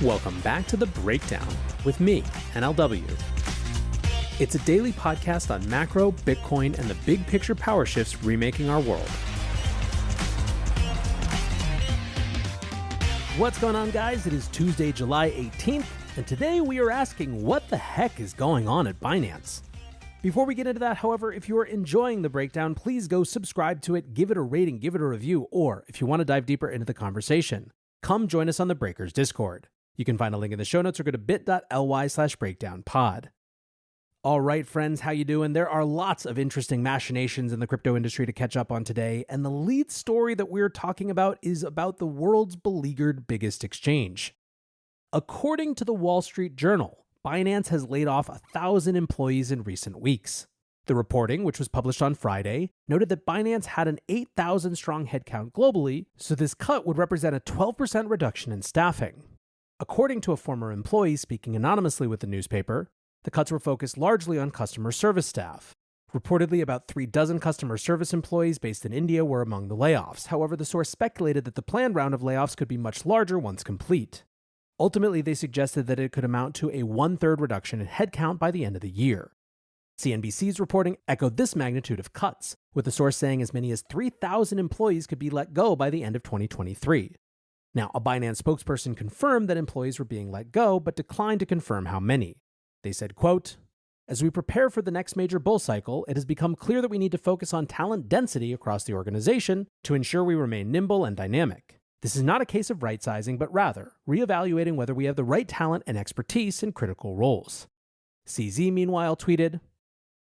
Welcome back to The Breakdown with me, NLW. It's a daily podcast on macro, Bitcoin, and the big picture power shifts remaking our world. What's going on, guys? It is Tuesday, July 18th, and today we are asking what the heck is going on at Binance. Before we get into that, however, if you are enjoying The Breakdown, please go subscribe to it, give it a rating, give it a review, or if you want to dive deeper into the conversation, come join us on the Breakers Discord. You can find a link in the show notes or go to bit.ly/breakdownpod. All right, friends, how you doing? There are lots of interesting machinations in the crypto industry to catch up on today, and the lead story that we're talking about is about the world's beleaguered biggest exchange. According to the Wall Street Journal, Binance has laid off 1,000 employees in recent weeks. The reporting, which was published on Friday, noted that Binance had an 8,000-strong headcount globally, so this cut would represent a 12% reduction in staffing. According to a former employee speaking anonymously with the newspaper, the cuts were focused largely on customer service staff. Reportedly, about 36 customer service employees based in India were among the layoffs. However, the source speculated that the planned round of layoffs could be much larger once complete. Ultimately, they suggested that it could amount to a one-third reduction in headcount by the end of the year. CNBC's reporting echoed this magnitude of cuts, with the source saying as many as 3,000 employees could be let go by the end of 2023. Now, a Binance spokesperson confirmed that employees were being let go, but declined to confirm how many. They said, quote, "As we prepare for the next major bull cycle, it has become clear that we need to focus on talent density across the organization to ensure we remain nimble and dynamic. This is not a case of right-sizing, but rather reevaluating whether we have the right talent and expertise in critical roles." CZ, meanwhile, tweeted,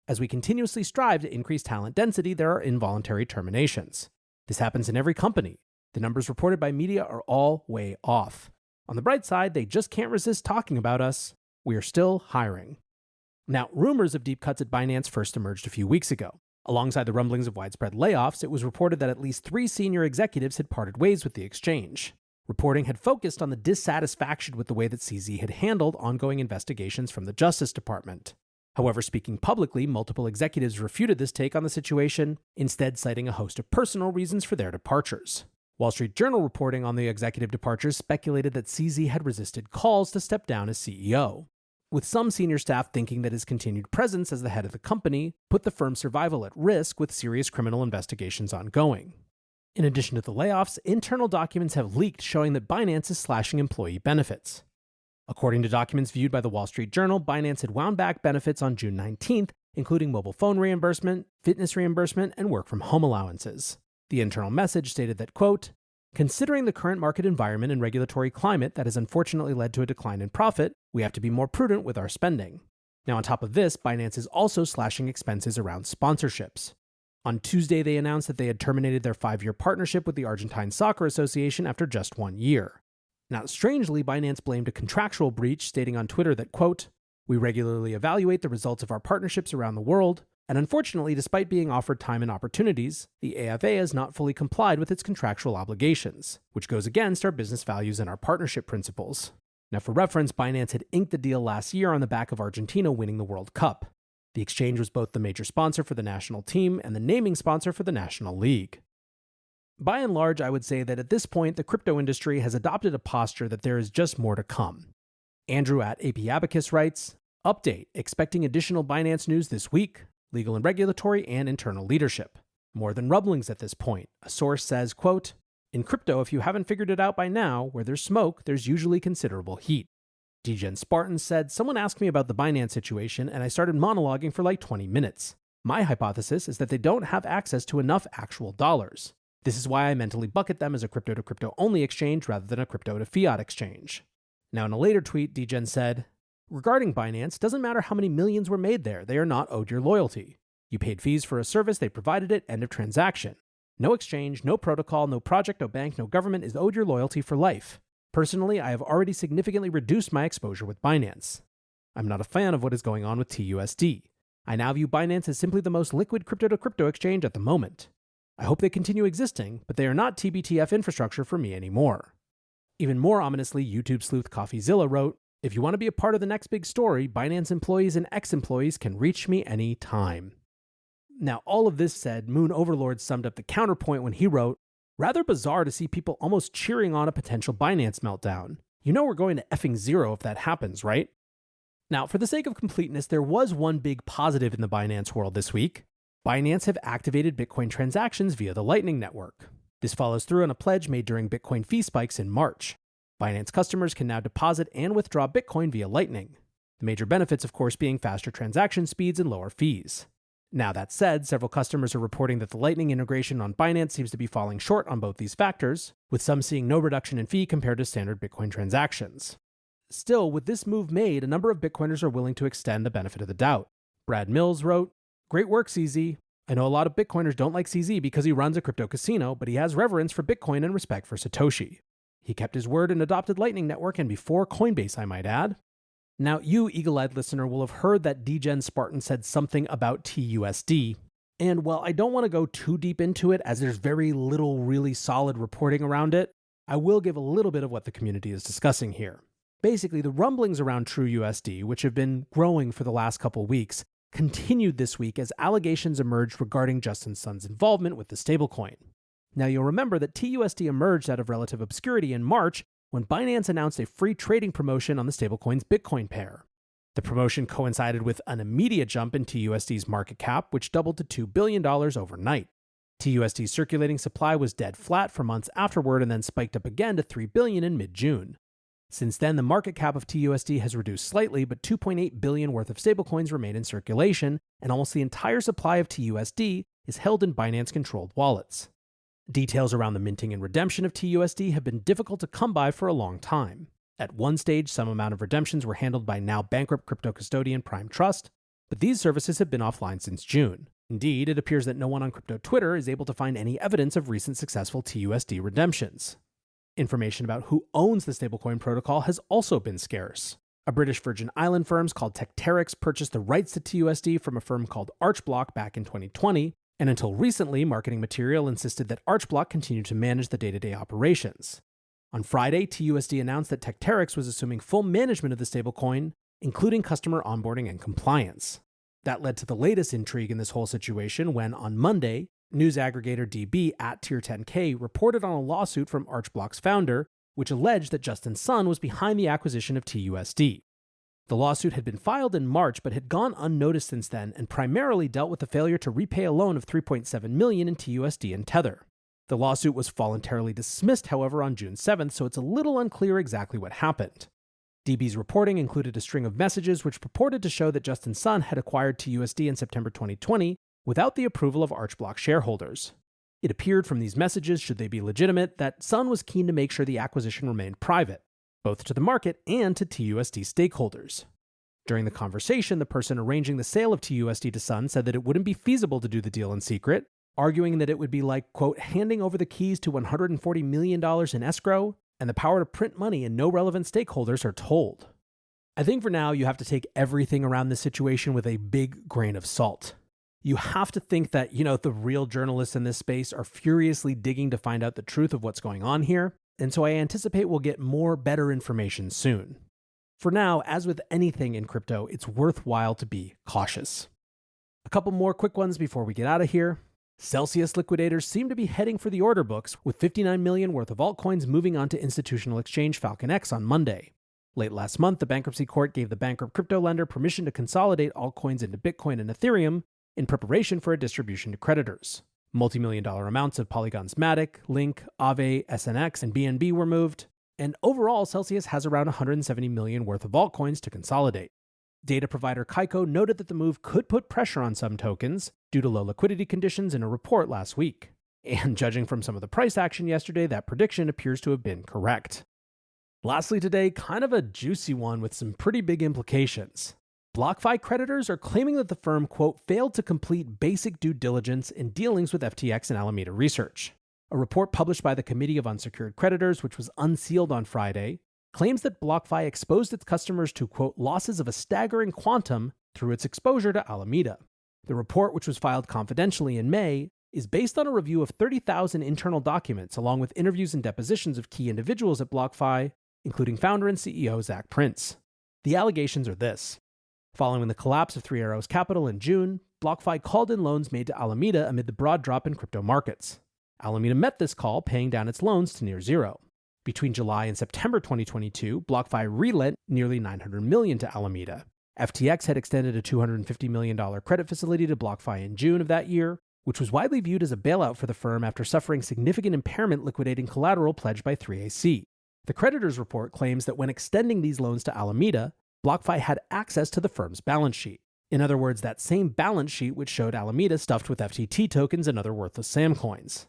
"As we continuously strive to increase talent density, there are involuntary terminations. This happens in every company. The numbers reported by media are all way off. On the bright side, they just can't resist talking about us. We are still hiring." Now, rumors of deep cuts at Binance first emerged a few weeks ago. Alongside the rumblings of widespread layoffs, it was reported that at least 3 senior executives had parted ways with the exchange. Reporting had focused on the dissatisfaction with the way that CZ had handled ongoing investigations from the Justice Department. However, speaking publicly, multiple executives refuted this take on the situation, instead citing a host of personal reasons for their departures. Wall Street Journal reporting on the executive departures speculated that CZ had resisted calls to step down as CEO, with some senior staff thinking that his continued presence as the head of the company put the firm's survival at risk with serious criminal investigations ongoing. In addition to the layoffs, internal documents have leaked showing that Binance is slashing employee benefits. According to documents viewed by the Wall Street Journal, Binance had wound back benefits on June 19th, including mobile phone reimbursement, fitness reimbursement, and work-from-home allowances. The internal message stated that, quote, "Considering the current market environment and regulatory climate that has unfortunately led to a decline in profit, we have to be more prudent with our spending." Now, on top of this, Binance is also slashing expenses around sponsorships. On Tuesday, they announced that they had terminated their 5-year partnership with the Argentine Soccer Association after just 1 year. Now, strangely, Binance blamed a contractual breach, stating on Twitter that, quote, "We regularly evaluate the results of our partnerships around the world, and unfortunately, despite being offered time and opportunities, the AFA has not fully complied with its contractual obligations, which goes against our business values and our partnership principles." Now, for reference, Binance had inked the deal last year on the back of Argentina winning the World Cup. The exchange was both the major sponsor for the national team and the naming sponsor for the National League. By and large, I would say that at this point, the crypto industry has adopted a posture that there is just more to come. Andrew at AP Abacus writes, "Update, expecting additional Binance news this week. Legal and regulatory and internal leadership. More than rumblings at this point." A source says, quote, "In crypto, if you haven't figured it out by now, where there's smoke, there's usually considerable heat." DGen Spartan said, "Someone asked me about the Binance situation, and I started monologuing for like 20 minutes. My hypothesis is that they don't have access to enough actual dollars. This is why I mentally bucket them as a crypto-to-crypto only exchange rather than a crypto-to-fiat exchange." Now, in a later tweet, DGen said, "Regarding Binance, doesn't matter how many millions were made there, they are not owed your loyalty. You paid fees for a service, they provided it, end of transaction. No exchange, no protocol, no project, no bank, no government is owed your loyalty for life. Personally, I have already significantly reduced my exposure with Binance. I'm not a fan of what is going on with TUSD. I now view Binance as simply the most liquid crypto-to-crypto exchange at the moment. I hope they continue existing, but they are not TBTF infrastructure for me anymore." Even more ominously, YouTube sleuth CoffeeZilla wrote, "If you want to be a part of the next big story, Binance employees and ex-employees can reach me any time." Now, all of this said, Moon Overlord summed up the counterpoint when he wrote, "Rather bizarre to see people almost cheering on a potential Binance meltdown. You know we're going to effing zero if that happens, right? Now, for the sake of completeness, there was one big positive in the Binance world this week. Binance have activated Bitcoin transactions via the Lightning Network. This follows through on a pledge made during Bitcoin fee spikes in March. Binance customers can now deposit and withdraw Bitcoin via Lightning. The major benefits, of course, being faster transaction speeds and lower fees. Now, that said, several customers are reporting that the Lightning integration on Binance seems to be falling short on both these factors, with some seeing no reduction in fee compared to standard Bitcoin transactions. Still, with this move made, a number of Bitcoiners are willing to extend the benefit of the doubt. Brad Mills wrote, "Great work, CZ. I know a lot of Bitcoiners don't like CZ because he runs a crypto casino, but he has reverence for Bitcoin and respect for Satoshi. He kept his word and adopted Lightning Network, and before Coinbase, I might add." Now, you eagle-eyed listener will have heard that DGen Spartan said something about TUSD, and while I don't want to go too deep into it as there's very little really solid reporting around it, I will give a little bit of what the community is discussing here. Basically, the rumblings around TrueUSD, which have been growing for the last couple weeks, continued this week as allegations emerged regarding Justin Sun's involvement with the stablecoin. Now, you'll remember that TUSD emerged out of relative obscurity in March when Binance announced a free trading promotion on the stablecoin's Bitcoin pair. The promotion coincided with an immediate jump in TUSD's market cap, which doubled to $2 billion overnight. TUSD's circulating supply was dead flat for months afterward and then spiked up again to $3 billion in mid-June. Since then, the market cap of TUSD has reduced slightly, but $2.8 billion worth of stablecoins remain in circulation, and almost the entire supply of TUSD is held in Binance-controlled wallets. Details around the minting and redemption of TUSD have been difficult to come by for a long time. At one stage, some amount of redemptions were handled by now bankrupt crypto custodian Prime Trust, but these services have been offline since June. Indeed, it appears that no one on crypto Twitter is able to find any evidence of recent successful TUSD redemptions. Information about who owns the stablecoin protocol has also been scarce. A British Virgin Island firm called Tecteryx purchased the rights to TUSD from a firm called Archblock back in 2020, and until recently, marketing material insisted that Archblock continue to manage the day-to-day operations. On Friday, TUSD announced that Tecteryx was assuming full management of the stablecoin, including customer onboarding and compliance. That led to the latest intrigue in this whole situation when, on Monday, news aggregator DB at Tier10K reported on a lawsuit from Archblock's founder, which alleged that Justin Sun was behind the acquisition of TUSD. The lawsuit had been filed in March but had gone unnoticed since then and primarily dealt with the failure to repay a loan of $3.7 million in TUSD and Tether. The lawsuit was voluntarily dismissed, however, on June 7th, so it's a little unclear exactly what happened. DB's reporting included a string of messages which purported to show that Justin Sun had acquired TUSD in September 2020 without the approval of Archblock shareholders. It appeared from these messages, should they be legitimate, that Sun was keen to make sure the acquisition remained private, both to the market and to TUSD stakeholders. During the conversation, the person arranging the sale of TUSD to Sun said that it wouldn't be feasible to do the deal in secret, arguing that it would be like, quote, handing over the keys to $140 million in escrow and the power to print money and no relevant stakeholders are told. I think for now, you have to take everything around this situation with a big grain of salt. You have to think that, the real journalists in this space are furiously digging to find out the truth of what's going on here, and so I anticipate we'll get better information soon. For now, as with anything in crypto, it's worthwhile to be cautious. A couple more quick ones before we get out of here. Celsius liquidators seem to be heading for the order books, with $59 million worth of altcoins moving on to institutional exchange FalconX on Monday. Late last month, the bankruptcy court gave the bankrupt crypto lender permission to consolidate altcoins into Bitcoin and Ethereum in preparation for a distribution to creditors. Multi-million-dollar amounts of Polygon's Matic, Link, Aave, SNX, and BNB were moved, and overall, Celsius has around $170 million worth of altcoins to consolidate. Data provider Kaiko noted that the move could put pressure on some tokens due to low liquidity conditions in a report last week. And judging from some of the price action yesterday, that prediction appears to have been correct. Lastly today, kind of a juicy one with some pretty big implications. BlockFi creditors are claiming that the firm, quote, failed to complete basic due diligence in dealings with FTX and Alameda Research. A report published by the Committee of Unsecured Creditors, which was unsealed on Friday, claims that BlockFi exposed its customers to, quote, losses of a staggering quantum through its exposure to Alameda. The report, which was filed confidentially in May, is based on a review of 30,000 internal documents along with interviews and depositions of key individuals at BlockFi, including founder and CEO Zach Prince. The allegations are this. Following the collapse of Three Arrows Capital in June, BlockFi called in loans made to Alameda amid the broad drop in crypto markets. Alameda met this call, paying down its loans to near zero. Between July and September 2022, BlockFi relent nearly $900 million to Alameda. FTX had extended a $250 million credit facility to BlockFi in June of that year, which was widely viewed as a bailout for the firm after suffering significant impairment liquidating collateral pledged by 3AC. The creditors' report claims that when extending these loans to Alameda, BlockFi had access to the firm's balance sheet. In other words, that same balance sheet which showed Alameda stuffed with FTT tokens and other worthless SAM coins.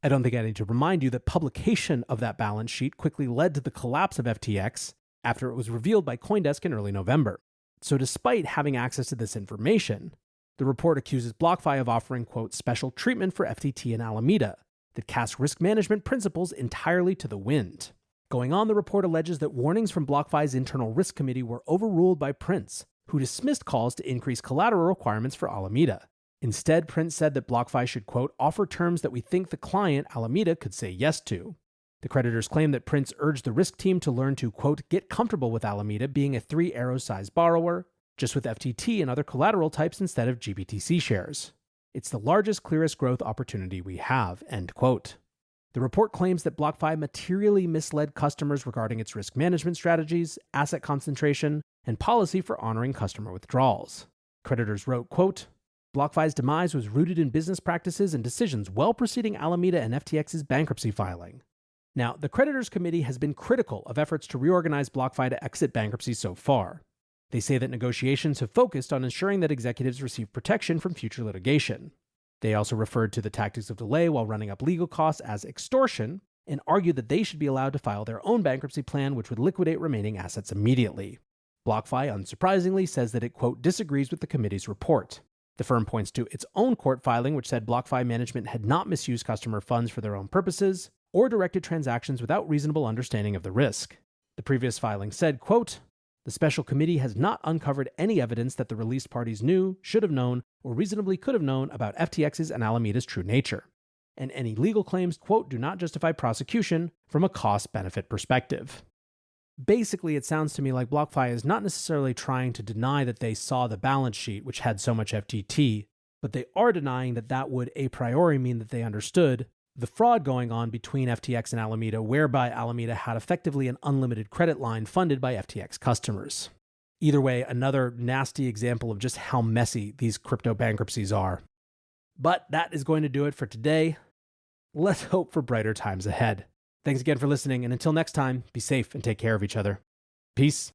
I don't think I need to remind you that publication of that balance sheet quickly led to the collapse of FTX after it was revealed by CoinDesk in early November. So despite having access to this information, the report accuses BlockFi of offering, quote, special treatment for FTT and Alameda that casts risk management principles entirely to the wind. Going on, the report alleges that warnings from BlockFi's internal risk committee were overruled by Prince, who dismissed calls to increase collateral requirements for Alameda. Instead, Prince said that BlockFi should, quote, offer terms that we think the client, Alameda, could say yes to. The creditors claim that Prince urged the risk team to learn to, quote, get comfortable with Alameda being a 3 arrow-sized borrower, just with FTT and other collateral types instead of GBTC shares. It's the largest, clearest growth opportunity we have, end quote. The report claims that BlockFi materially misled customers regarding its risk management strategies, asset concentration, and policy for honoring customer withdrawals. Creditors wrote, quote, BlockFi's demise was rooted in business practices and decisions well preceding Alameda and FTX's bankruptcy filing. Now, the creditors committee has been critical of efforts to reorganize BlockFi to exit bankruptcy so far. They say that negotiations have focused on ensuring that executives receive protection from future litigation. They also referred to the tactics of delay while running up legal costs as extortion and argued that they should be allowed to file their own bankruptcy plan, which would liquidate remaining assets immediately. BlockFi, unsurprisingly, says that it, quote, disagrees with the committee's report. The firm points to its own court filing, which said BlockFi management had not misused customer funds for their own purposes or directed transactions without reasonable understanding of the risk. The previous filing said, quote, the special committee has not uncovered any evidence that the released parties knew, should have known, or reasonably could have known about FTX's and Alameda's true nature. And any legal claims, quote, do not justify prosecution from a cost-benefit perspective. Basically, it sounds to me like BlockFi is not necessarily trying to deny that they saw the balance sheet, which had so much FTT, but they are denying that that would a priori mean that they understood the fraud going on between FTX and Alameda, whereby Alameda had effectively an unlimited credit line funded by FTX customers. Either way, another nasty example of just how messy these crypto bankruptcies are. But that is going to do it for today. Let's hope for brighter times ahead. Thanks again for listening, and until next time, be safe and take care of each other. Peace.